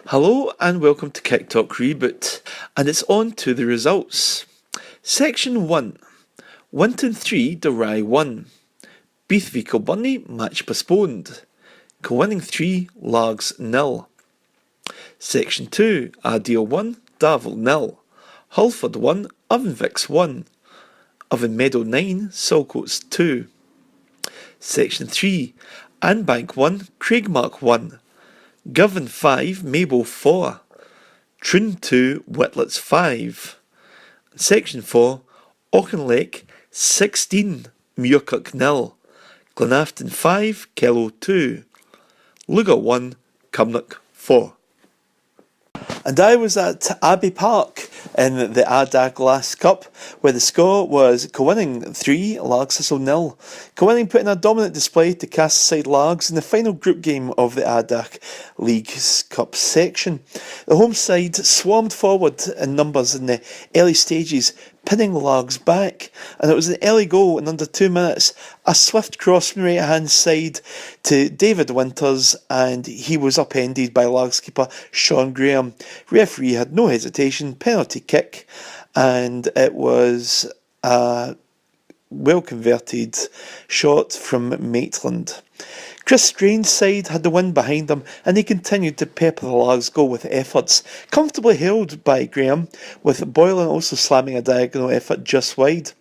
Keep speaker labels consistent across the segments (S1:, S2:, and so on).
S1: Hello and welcome to Kicktalk Reboot, and it's on to the results. Section 1. Winton 3, Dorai 1. Beath v Kilwinning, match postponed. Kilwinning 3, Largs 0. Section 2. Ardagh 1, Davil 0. Hulford 1, Ovenvix 1. Oven Meadow 9, Saltcoats 2. Section 3. Anbank 1, Craigmark 1. Girvan 5, Mabel 4. Troon 2, Whitletts 5. Section 4, Auchinleck 16, Muircock 0. Glenafton 5, Kello 2. Luga 1, Cumnock 4. And I was at Abbey Park in the Ardagh Glass Cup, where the score was Kilwinning 3, Largs 0. Kilwinning put in a dominant display to cast aside Largs in the final group game of the Ardagh League's Cup section. The home side swarmed forward in numbers in the early stages, pinning Largs back, and it was an early goal in under 2 minutes, a swift cross from the right hand side to David Winters, and he was upended by Largs keeper Sean Graham. Referee had no hesitation, penalty kick, and it was a well converted shot from Maitland. Chris Strain's side had the wind behind them, and they continued to pepper the Largs goal with efforts, comfortably held by Graham, with Boylan also slamming a diagonal effort just wide.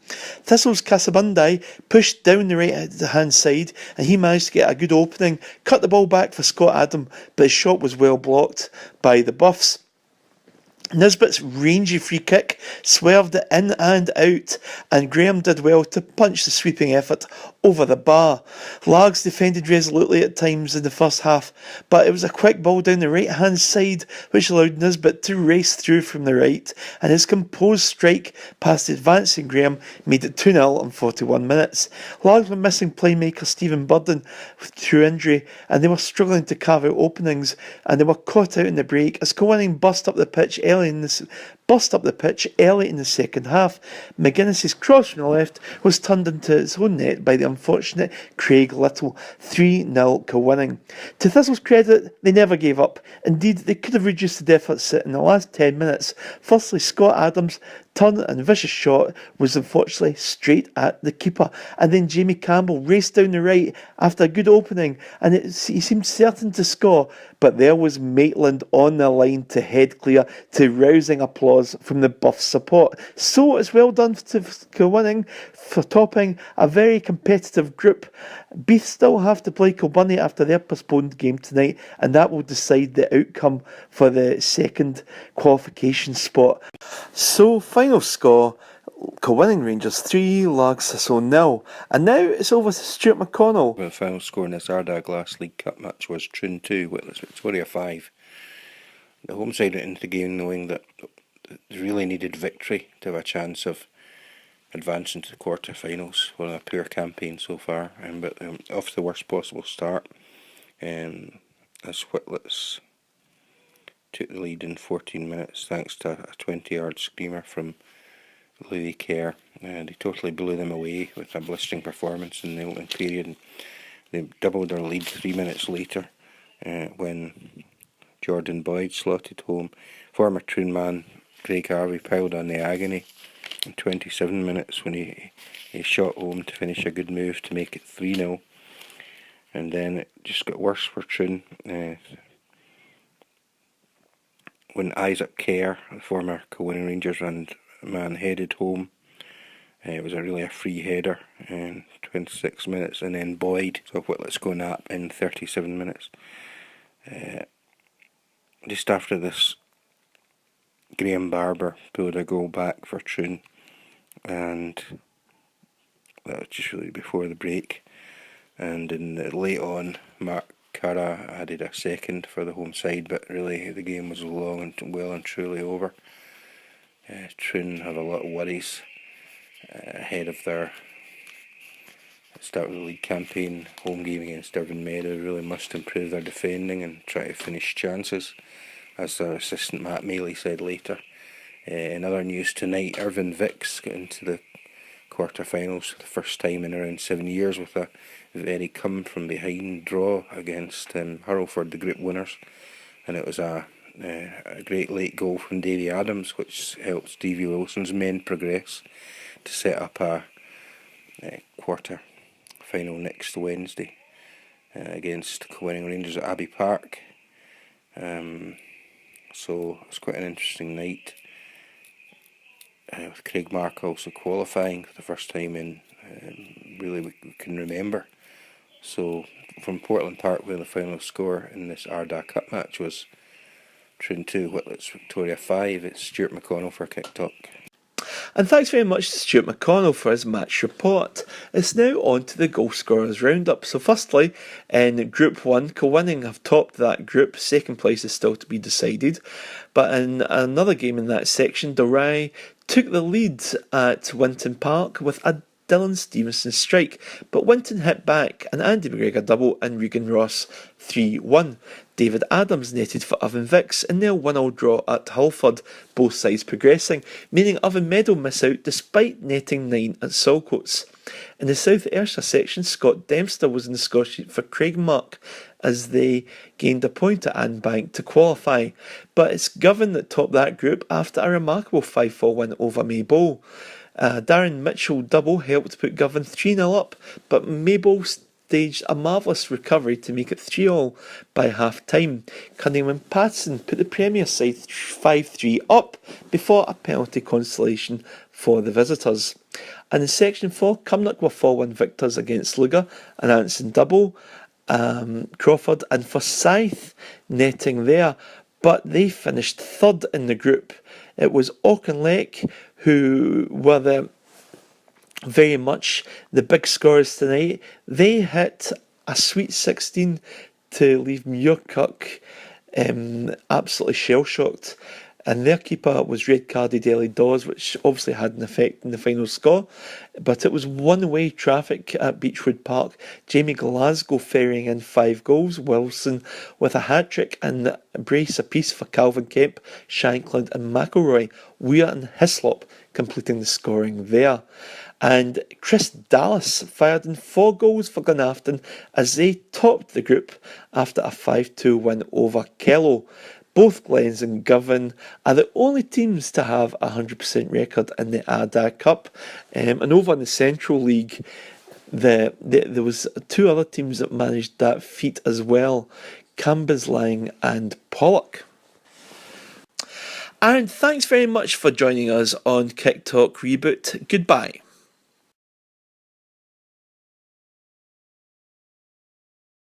S1: Thistle's Casabundai pushed down the right hand side, and he managed to get a good opening, cut the ball back for Scott Adam, but his shot was well blocked by the Buffs. Nisbet's rangy free kick swerved it in and out, and Graham did well to punch the sweeping effort over the bar. Largs defended resolutely at times in the first half, but it was a quick ball down the right hand side which allowed Nisbet to race through from the right, and his composed strike past the advancing Graham made it 2-0 in 41 minutes. Largs were missing playmaker Stephen Burden through injury, and they were struggling to carve out openings, and they were caught out in the break as Kilwinning bust up the pitch early in the second half. McGuinness's cross from the left was turned into its own net by the unfortunate Craig Little. 3-0 Kilwinning. To Thistle's credit, they never gave up. Indeed, they could have reduced the deficit in the last 10 minutes. Firstly, Scott Adams' turn and vicious shot was unfortunately straight at the keeper, and then Jamie Campbell raced down the right after a good opening, and he seemed certain to score, but there was Maitland on the line to head clear, to rousing applause from the Buff support. So it's well done to Kilwinning for topping a very competitive group. Beath still have to play Kilbunny after their postponed game tonight, and that will decide the outcome for the second qualification spot. So final score, Kilwinning Rangers 3, Largs 0. And now it's over to Stuart McConnell.
S2: The final score in this Ardagh Glass League Cup match was Troon 2, Whitletts Victoria 5. The home side went into the game knowing that they really needed victory to have a chance of advancing to the quarter-finals. Well, a poor campaign so far, but off to the worst possible start. As Whitletts took the lead in 14 minutes thanks to a 20-yard screamer from Louis Kerr, and he totally blew them away with a blistering performance in the opening period. And they doubled their lead 3 minutes later when Jordan Boyd slotted home. Former Troon man Craig Harvey piled on the agony in 27 minutes when he shot home to finish a good move to make it 3-0. And then it just got worse for Troon when Isaac Kerr, the former Kilwinning Rangers man, headed home. It was really a free header in 26 minutes, and then Boyd, so Whitletts go nap in 37 minutes. Just after this, Graham Barber pulled a goal back for Troon, and that was just really before the break. And in the late on, Mark Carra added a second for the home side, but really the game was well and truly over. Troon have a lot of worries ahead of their start of the league campaign. Home game against Irvine Meadow really must improve their defending and try to finish chances, as their assistant Matt Maley said later. In other news tonight, Irvine Vicks got into the quarter-finals for the first time in around 7 years with a very come-from-behind draw against Hurlford, the group winners, and it was a a great late goal from Davy Adams, which helped Stevie Wilson's men progress to set up a quarter final next Wednesday against Kilwinning Rangers at Abbey Park. So it's quite an interesting night, with Craig Mark also qualifying for the first time in really we can remember. So from Portland Park, where the final score in this Ardagh Cup match was Trin 2, Whitletts Victoria 5, it's Stuart McConnell for Kicktalk.
S1: And thanks very much to Stuart McConnell for his match report. It's now on to the goal scorers roundup. So firstly, in Group 1, Kilwinning have topped that group. Second place is still to be decided. But in another game in that section, Ardagh took the lead at Winton Park with a Dylan Stevenson strike, but Winton hit back and Andy McGregor double and Regan Ross 3-1. David Adams netted for Oven Vicks in their 1-1 draw at Hullford, both sides progressing, meaning Oven Meadow miss out despite netting 9 at Saltcoats. In the South Ayrshire section, Scott Dempster was in the score sheet for Craig Mark as they gained a point at Anbank to qualify, but it's Girvan that topped that group after a remarkable 5-4 win over Maybole. Darren Mitchell double helped put Girvan 3-0 up, but Maybole staged a marvellous recovery to make it 3-3 by half-time. Cunningham and Patterson put the Premier side 5-3 up before a penalty consolation for the visitors. And in Section 4, Cumnock were 4-1 victors against Lugar, and Anson double, Crawford and Forsyth netting there, but they finished third in the group. It was Auchinleck who were very much the big scorers tonight. They hit a sweet 16 to leave Muirkirk absolutely shell-shocked. And their keeper was red-carded Ellie Dawes, which obviously had an effect in the final score. But it was one-way traffic at Beechwood Park. Jamie Glasgow ferrying in 5 goals. Wilson with a hat-trick and a brace apiece for Calvin Kemp, Shankland and McElroy. Weir and Hislop completing the scoring there. And Chris Dallas fired in 4 goals for Glenafton as they topped the group after a 5-2 win over Kello. Both Glens and Girvan are the only teams to have a 100% record in the Ardagh Cup. And over in the Central League, there was 2 other teams that managed that feat as well, Cambuslang and Pollock. And thanks very much for joining us on Kicktalk Reboot. Goodbye.